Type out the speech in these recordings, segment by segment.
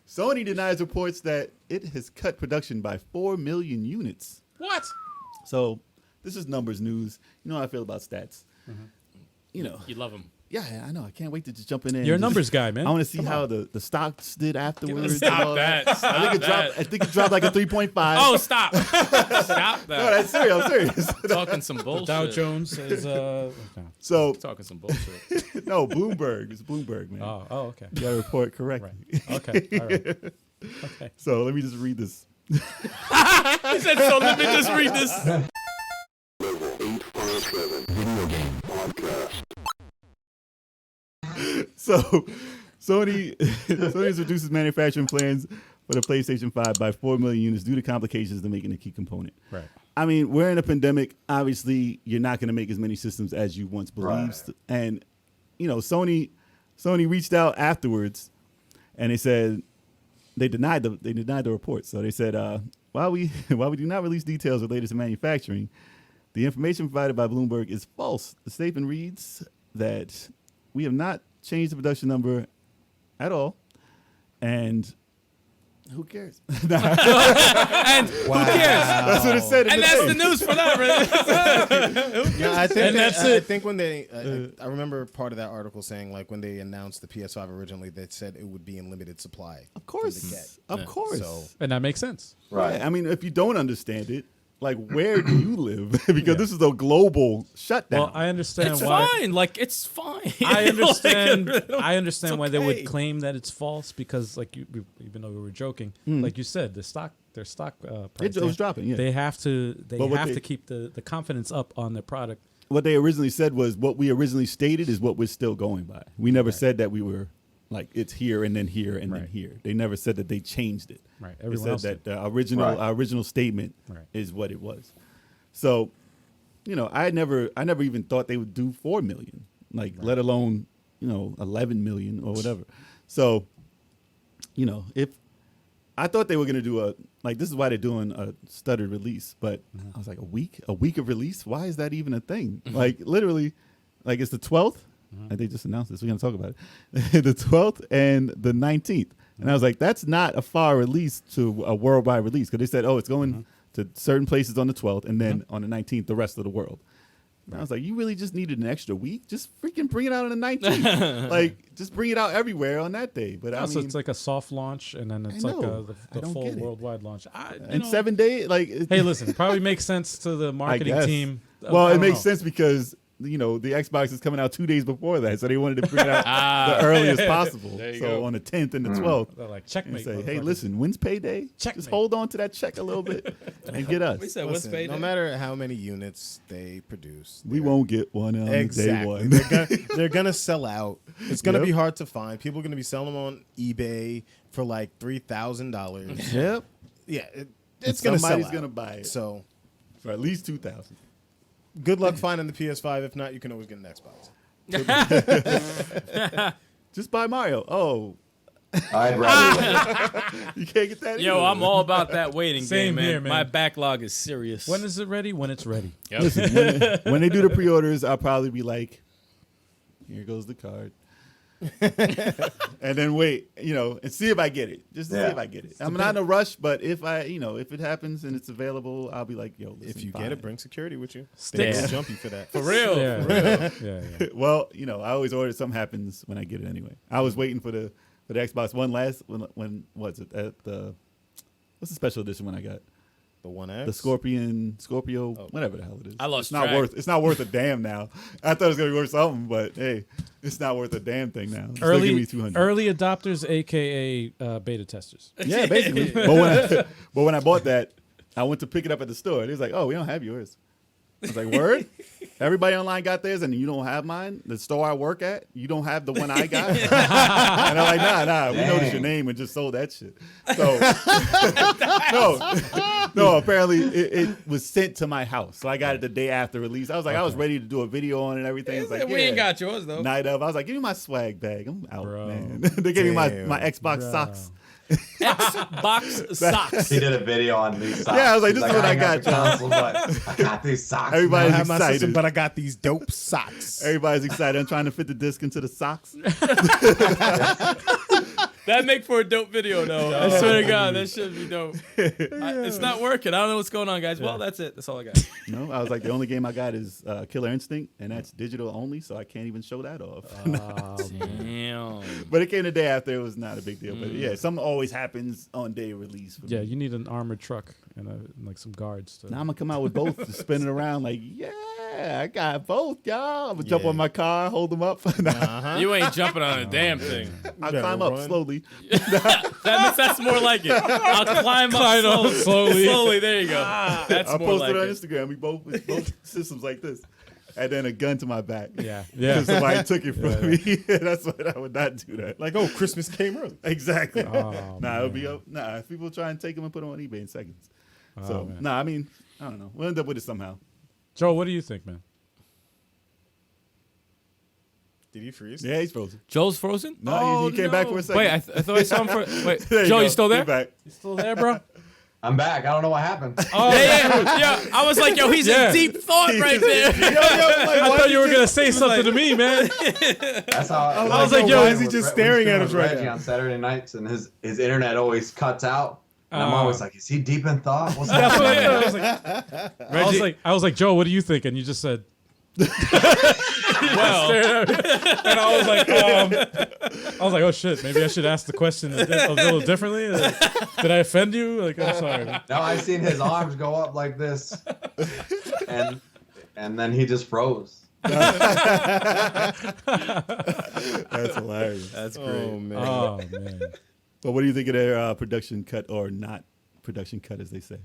Sony denies reports that it has cut production by 4 million units. What? So this is numbers news. You know how I feel about stats. Mm-hmm. You know. You love them. Yeah, I know. I can't wait to just jump in there. You're a numbers guy, man. I want to see how the stocks did afterwards. Stop that. I think it dropped like a 3.5. Oh, stop. Stop that. No, that's serious. I'm serious. Talking some bullshit. Dow Jones is So Talking some bullshit. no, Bloomberg. It's Bloomberg, man. Oh, okay. You got to report correctly. Right. Okay. All right. Okay. So let me just read this. He said, so let me just read this. Level 857 Video Game Podcast. So Sony reduces manufacturing plans for the PlayStation 5 by 4 million units due to complications to making a key component. Right. I mean, we're in a pandemic. Obviously, you're not going to make as many systems as you once believed. Right. And, you know, Sony reached out afterwards and they said they denied the report. So they said, while we do not release details related to manufacturing, the information provided by Bloomberg is false. The statement reads that we have not changed the production number at all. And who cares? And who cares? That's what it said. And that's the news for that, right? Yeah, I think And that's it. I think when they, I remember part of that article saying like when they announced the PS5 originally, they said it would be in limited supply. Of course. from the get. Of course. So And that makes sense. Right. Yeah, I mean, if you don't understand it, like, where do you live? Because this is a global shutdown. Well, I understand It's why. fine. Like, it's fine. I understand. Like, I understand why they okay. would claim that it's false because, like, even though we were joking, like you said, their stock price it was dropping. Yeah. They have to. They But what have they- to keep the confidence up on their product. What they originally said was what we originally stated is what we're still going by. We never said that we were like it's here and then here and then Right. here. They never said that they changed it. Right. They Everyone said else that did. the original Right. our original statement Right. is what it was. So, you know, I never even thought they would do 4 million, like let alone, you know, 11 million or whatever. So, you know, if I thought they were going to do this is why they're doing a stuttered release, but I was like, a week of release? Why is that even a thing? Like literally, like it's the 12th. And they just announced this. We're going to talk about it. The 12th and the 19th. And I was like, that's not a far release to a worldwide release. Because they said, oh, it's going to certain places on the 12th and then on the 19th, the rest of the world. And I was like, you really just needed an extra week? Just freaking bring it out on the 19th. Like, just bring it out everywhere on that day. But So it's like a soft launch, and then it's like know. I the don't full get it. worldwide launch. in 7 days, like Hey, listen, probably makes sense to the marketing guess. team. Well, I it don't makes know. sense because you know the Xbox is coming out 2 days before that, so they wanted to bring it out the earliest possible. There you So go. on the 10th and the 12th, They're like and checkmate. say, hey, motherfuckers. listen, when's payday? Just Checkmate. hold on to that check a little bit and get us. We said, what's listen, payday? no matter how many units they produce, We they're- won't get one on day exactly. one. They're gonna sell out. It's gonna Yep. be hard to find. People are gonna be selling them on eBay for like $3,000. Yep. Yeah, it's gonna sell Somebody's out. gonna buy it So for at least 2,000. good luck finding the PS5. If not, you can always get an Xbox. Just buy Mario. Oh, I'd rather wait. you can't get that. Yo, either. I'm all about that waiting Same game, man. here, man. My backlog is serious. When is it ready? When it's ready. Yep. Listen, when they do the pre-orders, I'll probably be like, here goes the card. And then wait, you know, and see if I get it. Just to see Yeah. if I get it. I'm not in a rush, but if if it happens and it's available, I'll be like, yo, listen, If you fine. get it, bring security with you. Sticks. They'll jump you for that. For real. Yeah. Well, you know, I always order. Something happens when I get it anyway. I was waiting for the Xbox One when was it at the what's the special edition one I got? The One X. The Scorpio, whatever the hell it is. I lost It's not track. It's not worth a damn now. I thought it was gonna be worth something, but hey, it's not worth a damn thing now. Still give me 200. Early adopters, aka beta testers. Yeah, basically. but when I bought that, I went to pick it up at the store. They was like, "Oh, we don't have yours." I was like, "Word." Everybody online got theirs, and you don't have mine. The store I work at, you don't have the one I got. And I'm like, nah, we noticed your name and just sold that shit. So, no. Apparently, it was sent to my house, so I got it the day after release. I was like, I was ready to do a video on it and everything. It's like, we ain't got yours, though. Night of, I was like, give me my swag bag. I'm out, Bro. man. They gave me my Xbox Bro. socks. Xbox socks. He did a video on these socks. Yeah, I was like, He's this is what I hang up got, the John. console, but I got these socks. Everybody's I have my excited. system, but I got these dope socks. Everybody's excited. I'm trying to fit the disc into the socks. That make for a dope video, though. I swear to God, that should be dope. It's not working. I don't know what's going on, guys. Well, that's it. That's all I got. No, I was like, the only game I got is Killer Instinct, and that's digital only, so I can't even show that off. Damn. But it came the day after. It was not a big deal. But yeah, something always happens on day of release. For Yeah, me. you need an armored truck and like some guards. Now I'm gonna come out with both, just spinning around like, yeah, I got both, y'all. I'm gonna jump on my car, hold them up. You ain't jumping on a damn thing. I'll climb up slowly. That's more like it. I'll climb up slowly. Slowly, there you go. That's I'll more post like it on it. Instagram. We both systems like this. And then a gun to my back. Yeah. Because somebody took it from me. That's what I would not do that. Like, oh, Christmas came early. Exactly. Oh, nah, it'll be up. Nah, if people try and take them and put them on eBay in seconds. So, I mean, I don't know. We'll end up with it somehow. Joe, what do you think, man? Did he freeze? Yeah, he's frozen. Joe's frozen? No, he came back for a second. Wait, I thought I saw him for. Wait, There Joe, go. you still there? He's back. You still there, bro? I'm back. I don't know what happened. Oh, Yeah. I was like, yo, he's in deep thought right there. I thought you were gonna say something to me, man. That's how I was like, yo, why is he just staring at us right Reggie now? on Saturday nights, and his internet always cuts out. And I'm always like, is he deep in thought? What's That's what happening? I was like, I was like, Joe, what do you think? And you just said. Well, And I was like, oh shit, maybe I should ask the question a little differently. Did I offend you? Like, I'm sorry. Man. No, I seen his arms go up like this, and then he just froze. That's hilarious. that's great. Oh, man. Oh man. But what do you think of their production cut or not production cut, as they say?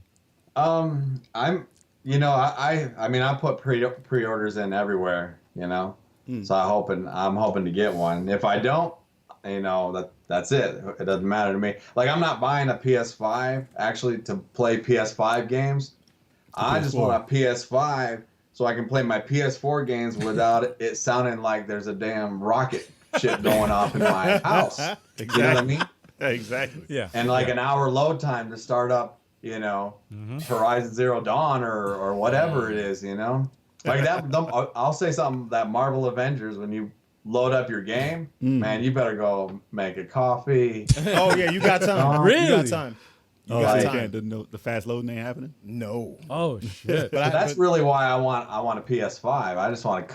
I'm, I mean, I put pre-orders in everywhere, so I'm hoping to get one. If I don't, that's it. It doesn't matter to me. Like, I'm not buying a PS5 actually to play PS5 games. I just want a PS5 so I can play my PS4 games without it sounding like there's a damn rocket ship going off in my house. You know what I mean? Exactly. Yeah. And like an hour load time to start up, Horizon Zero Dawn or whatever it is, Like that, I'll say something, that Marvel Avengers, when you load up your game, man, you better go make a coffee. Oh, yeah, you got time. Really? You got time. You Oh, got so time. the fast loading ain't happening? No. Oh shit. But That's really why I want a PS5. I just want to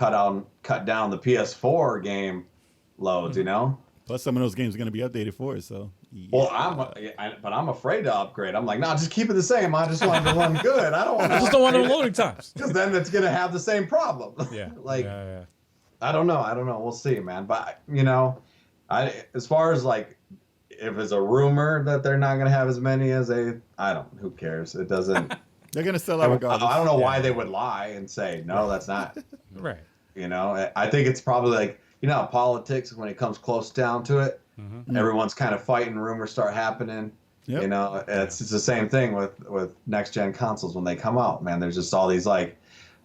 cut down the PS4 game loads, Plus, some of those games are going to be updated for it, so. Yeah. Well, I'm afraid to upgrade. I'm like, no, just keep it the same. I just want it to run good. I don't want I just don't want no loading times. because then it's gonna have the same problem. Yeah. Like, yeah. I don't know. We'll see, man. But as far as like, if it's a rumor that they're not gonna have as many as who cares? It doesn't. They're going to sell out regardless. I don't know why they would lie and say no, that's not. Right. I think it's probably like, politics, when it comes close down to it, everyone's kind of fighting, rumors start happening. Yep. It's the same thing with next gen consoles when they come out, man. There's just all these like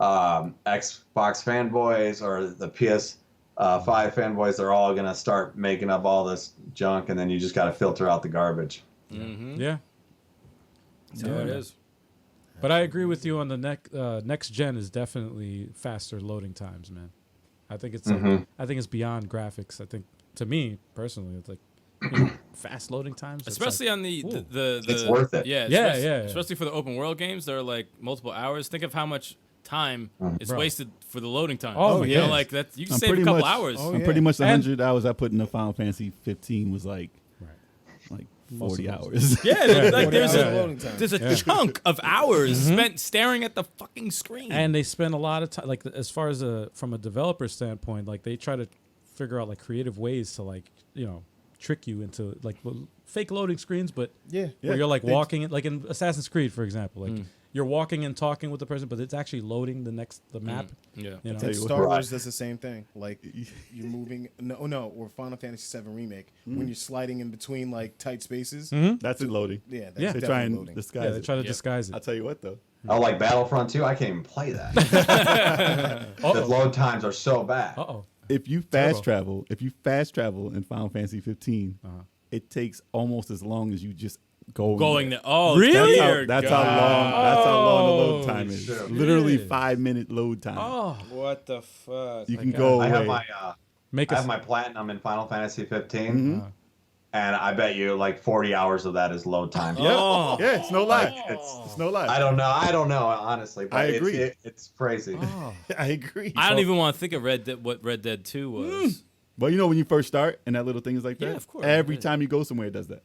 Xbox fanboys or the PS5 fanboys. They're all gonna start making up all this junk, and then you just got to filter out the garbage. Mm-hmm. Yeah. That's how it is. But I agree with you on the next gen is definitely faster loading times, man. I think it's I think it's beyond graphics. I think, to me personally, it's like fast loading times. Especially on the It's worth it. Yeah, Yeah, especially, yeah. especially for the open world games, they're like multiple hours. Think of how much time is Bro. wasted for the loading time. Oh, my you know, goodness. like that. You can I'm save a pretty couple much- hours. Oh, I'm yeah. pretty much the And- 100 hours I put into Final Fantasy 15 was like 40 of those. hours. Yeah, there's Yeah. a Loading time. there's a chunk of hours spent staring at the fucking screen. And they spend a lot of time, like as far as from a developer standpoint, like they try to figure out like creative ways to like trick you into like fake loading screens, but Yeah. where you're like walking, like in Assassin's Creed, for example, like you're walking and talking with the person, but it's actually loading the map. yeah. You know? tell you what. Star Right. Wars does the same thing. Like you're moving, or Final Fantasy VII Remake, when you're sliding in between like tight spaces. That's it loading. Yeah, that's Yeah. They definitely try and loading. disguise Yeah, they it. try to disguise I'll it. tell you what, though. Oh, like Battlefront 2, I can't even play that. The Uh-oh. load times are so bad. Uh-oh. If you fast travel in Final Fantasy 15, it takes almost as long as you just Going there. there. Oh, Really? dear That's God. how long the load Oh, time is. shit. Literally Shit. 5-minute load time. Oh, What the fuck? You can God. go I away. have my make I us. have my platinum in Final Fantasy 15, Mm-hmm. and I bet you like 40 hours of that is load time. Yeah, Oh. yeah, it's no lie. Like, It's no lie. I don't know honestly, but I agree. It's crazy. I agree. I don't even want to think of what Red Dead 2 was. Well, you know when you first start and that little thing is like that? Yeah, of course. Every time you go somewhere, it does that.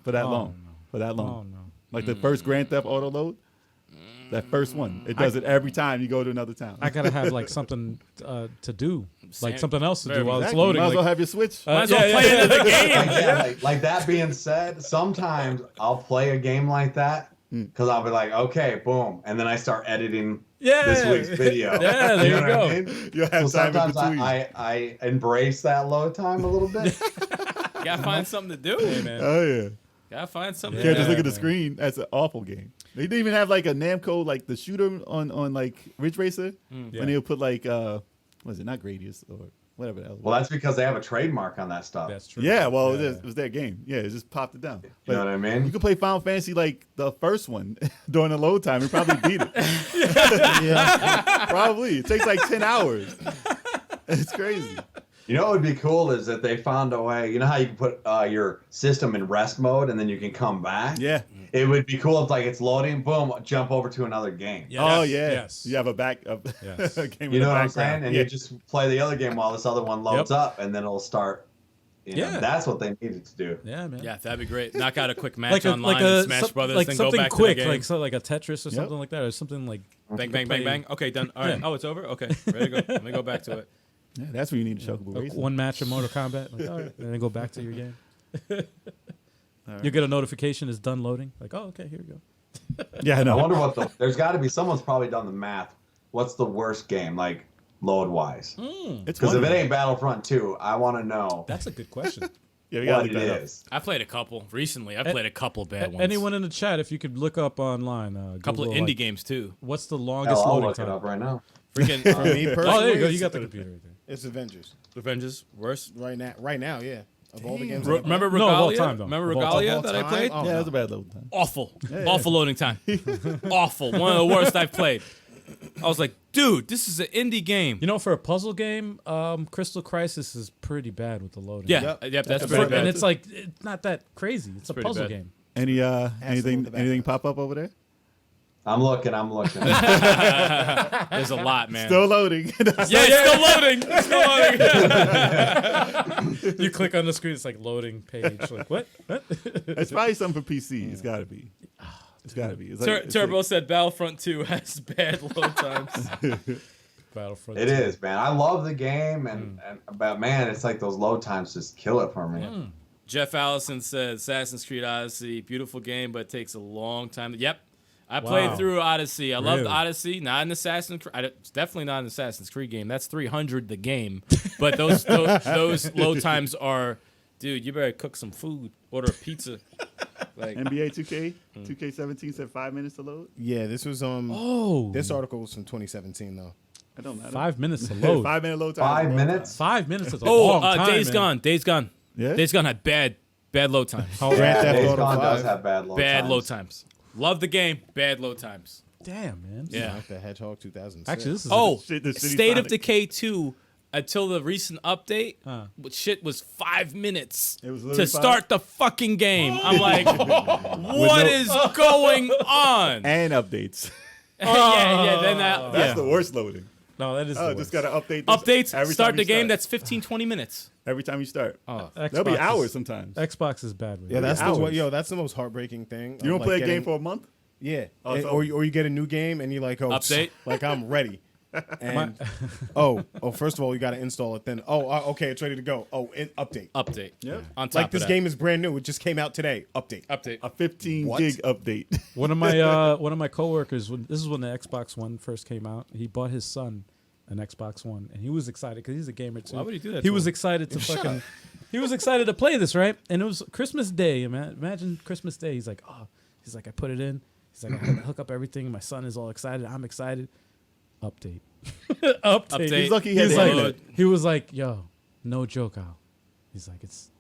For that long. no. For that long. Oh no. Like the first Grand Theft Auto load, that first one, it does it every time you go to another town. I gotta have like something to do, like something else to do while it's Exactly. loading. Might as well Like, have your Switch. Might as well play another game. Like that being said, sometimes I'll play a game like that because I'll be like, okay, boom, and then I start editing this week's video. Yeah, there you know go. what I mean? You have So time in sometimes between. I embrace that load time a little bit. Gotta find something to do. hey, man. Oh yeah. Gotta find something You to can't do. just look at the man. screen. That's an awful game. They didn't even have like a Namco, like the shooter on like Ridge Racer. Yeah. When they would put like what is it, not Gradius or whatever that was. Well, that's because they have a trademark on that stuff. That's true. Yeah, well, Yeah. it was their game. Yeah, it just popped it down. You know what I mean? You could play Final Fantasy like the first one during the load time and probably beat it. Probably. It takes like 10 hours. It's crazy. You know what would be cool is that they found a way. You know how you can put your system in rest mode and then you can come back? Yeah. It would be cool if like it's loading, boom, jump over to another game. Yes. Oh yeah. Yes. You have a back Yes. a game You in know the what I'm background. saying? And yeah. you just play the other game while this other one loads up, and then it'll start. You know, Yeah. That's what they needed to do. Yeah, man. Yeah, that'd be great. Knock out a quick match Like a online in Smash Brothers, like then go something back quick, to the game. like like a Tetris or something like that, or something like Bang, bang, bang, bang. Okay, done. All right. Yeah. Oh, it's over? Okay, ready to go. Let me go back to it. Yeah, that's when you need a Chocobo Racer. one match of Mortal Kombat. Like, all right, and then go back to your game. You get a notification it's done loading. Like, oh, okay, here we go. Yeah, I I know. wonder what there's got to be someone's probably done the math. What's the worst game like load wise? It's Because if fun. it ain't Battlefront 2, I want to know That's a good question. Yeah, we gotta what look it that up. is. I played a couple recently. I played a couple bad ones. Anyone in the chat, if you could look up online, A couple of Google, indie like, games too. What's the Hell, longest I'll loading look it time? up right now. Freaking For me personally, Oh, there you go. You it's- got the computer right there. It's Avengers Avengers worst. right now. Yeah, of all the games. Re- I've played. Remember No, of all Regalia? time, though. Remember Of all Regalia time. that I played? Oh, Yeah, no. that's a bad load time. Awful. yeah. Awful loading time. Awful. One of the worst I've played. I was like, dude, this is an indie game. You know, for a puzzle game, Crystal Crisis is pretty bad with the loading. Yeah, Yep. yep, that's For- pretty bad. And it's like it's not that crazy. It's a pretty puzzle bad. game. Any load anything the back anything up. pop up over there? I'm looking. There's a lot, man. Still loading. yeah, it's still loading. It's still loading. You click on the screen, it's like loading page. Like what? What? It's probably something for PC. It's gotta be. It's gotta be. It's it's Turbo said Battlefront 2 has bad load times. Battlefront. It 2. is, man. I love the game, but man, it's like those load times just kill it for me. Jeff Allison said Assassin's Creed Odyssey, beautiful game, but it takes a long time. Yep. I played Wow. through Odyssey. I loved Really? Odyssey. Not an Assassin's Creed. It's definitely not an Assassin's Creed game. That's 300 the game. But those load times are, dude, you better cook some food. Order a pizza. Like, NBA 2K 2K17 said 5 minutes to load. Yeah, this was Oh, This article was from 2017 though. I don't know. 5 minutes to load. 5 minute load time. 5 minutes? 5 minutes is a long time. Days man. Gone. Days Gone. Yeah. Days Gone had bad load times. How Grand Yeah, Theft Days Auto Gone 5. does have bad load Bad times. load times. Love the game. Bad load times. Damn, man. Yeah. Sonic the Hedgehog 2006. Actually, this is Oh, Shit, the shitty State of Sonic. Decay 2 until the recent update, but shit was 5 minutes It was to literally start the fucking game. I'm like, what is going on? And updates. yeah, then that. That's Yeah. the worst loading. no, that is the Oh, worst. just gotta update. This Updates, every start time the you game, that's 15, 20 minutes. every time you start. Oh, There'll be Xbox hours is- sometimes. Xbox is bad with Yeah, it. that's hours. that's the most heartbreaking thing. You don't of, play like, a game getting- for a month? Yeah, Oh, And- so- or you get a new game and you like Update? like I'm ready. And first of all you got to install it. Then okay, it's ready to go. Update. update. Yeah. On top Like of this that. game is brand new. It just came out today. Update. Update. A 15 What? gig update. One of my coworkers, this is when the Xbox One first came out. He bought his son an Xbox One, and he was excited because he's a gamer too. Why would he do that He to was him? excited to fucking. He was excited to play this, right? And it was Christmas Day. Imagine Christmas Day. He's like, I put it in. He's like, I hook up everything. My son is all excited. I'm excited. Update. Update. He's lucky he had He's the like, internet. he was like, yo, no joke, Al. He's like, it's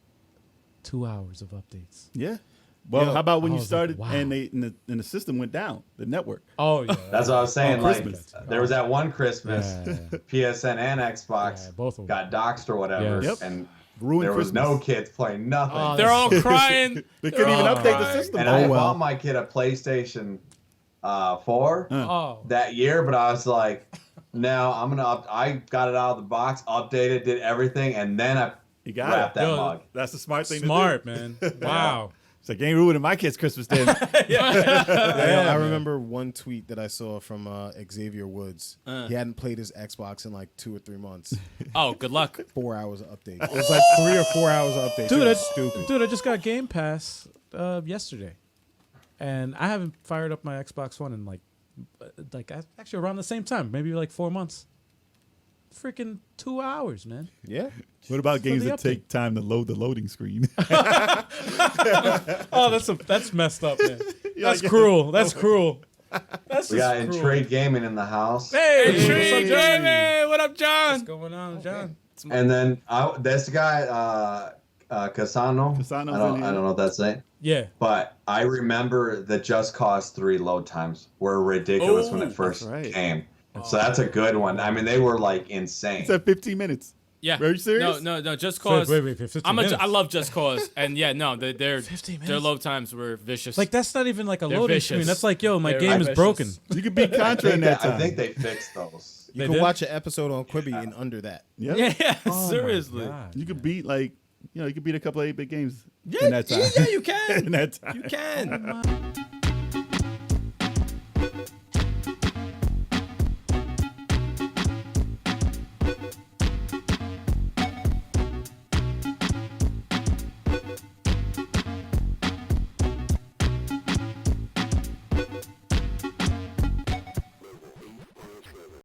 2 hours of updates. Yeah. Well, Yo, how about when I you was like, started wow. and the system went down, the network? Oh yeah. That's what I was saying. Oh, like, Christmas. there was that one Christmas, Yeah. PSN and Xbox Yeah, both of them. got doxxed or whatever, Yes. Yep. and Ruined there was Christmas. no kids playing nothing. Oh, They're all crying. They couldn't They're even all update the crying. system. and I Oh, well. bought my kid a PlayStation 4 Oh, that year, but I was like, no, I'm gonna. I got it out of the box, updated, did everything, and then I You got wrapped it. that Yo, mug. That's the smart thing smart, to do. man. Wow. It's like, ain't ruining my kid's Christmas then. I remember one tweet that I saw from Xavier Woods. He hadn't played his Xbox in like 2 or 3 months. Oh, good luck. 4 hours of updates. It was like 3 or 4 hours of updates. Dude, It was stupid. Dude, I just got Game Pass yesterday, and I haven't fired up my Xbox One in like actually around the same time, maybe like 4 months. Freaking 2 hours, man. Yeah. What about games the that take time to load the loading screen? Oh, that's messed up, man. That's like- cruel. That's cruel. That's We just got in cruel. trade gaming in the house. Hey, Hey, what's up, John? Jamie, what up, What's John? going on, John? And then this guy, Casano. Casano's I don't in here. know what that's saying. Yeah. But I remember the Just Cause 3 load times were ridiculous when Oh, it first that's right. came. So that's a good one. I mean, they were like insane. It's at 15 minutes. Yeah. Are you serious? No. Just Cause. Wait, 15 minutes? I love Just Cause, and yeah, no, their 15 their minutes? load times were vicious. Like that's not even like a They're loading vicious. screen. That's like, yo, my They're game is vicious. broken. You could beat I Contra in think, that time. I think they fixed those. You They can did? watch an episode on Quibi in under that. Yep. yeah, Oh my seriously. God, You could man. beat you could beat a couple of 8-bit games Yeah, in that time. yeah, you can. in that time. You can.